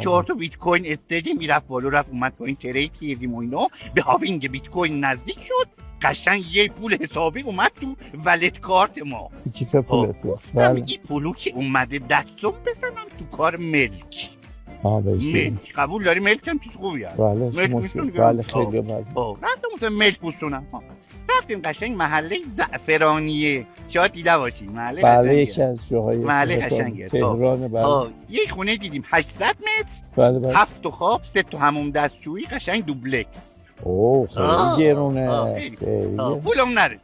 4 تا بیت کوین استدیم میرفت بالا رفت اومد پایین ترید کردیم و اینا به هاوینگ بیت کوین نزدیک شد قشنگ یه پول حسابی اومد تو ولت کارت ما. کیسه پولتی. گفتم این پولو که اومده دستم بزنم تو کار ملک. ملک قبول داری؟ ملک هم چیز خوبی هست. بله بله خیلی بله. رفتم اون ملک بوستونم. رفتیم قشنگ محله زعفرانیه شاید دیده باشی محله بله یکی از جاهای محله قشنگه تهران. بله یه خونه دیدیم 800 متر بله بله 7 تا خواب 3 تا حموم دستشویی قشنگ دوبلکس. اوه خیلی گرونه. پولم نرسید.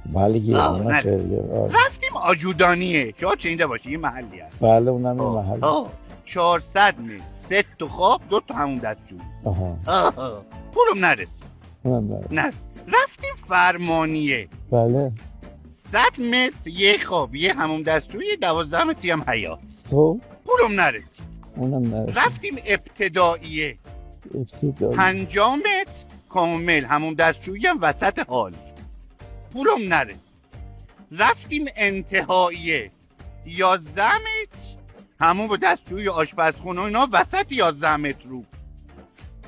بله گرونه خیلی. رفتیم آجودانیه شاید شنیده باشی یه محلی هست. بله اونم یه محل 400 متر 3 تا خواب 2 تا حموم دستشویی. پولم نرسید. نه رفتیم فرمانیه. بله 100 متر یه خواب یه حموم دستشویی 12 متری هم حیاط. تو پولم نرسید. اونم نرسید. رفتیم ابتداییه 50 متر کامل حموم دستشویی هم وسط حال. پولم نرسید. رفتیم انتهاییه 11 متر حموم و دستشویی آشپزخونه و اینا وسط 11 متر رو.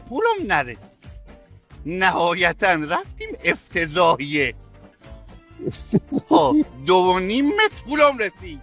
پولم نرسید. نهایتا رفتیم افتضاحیه 2.5 متر پولم رسید.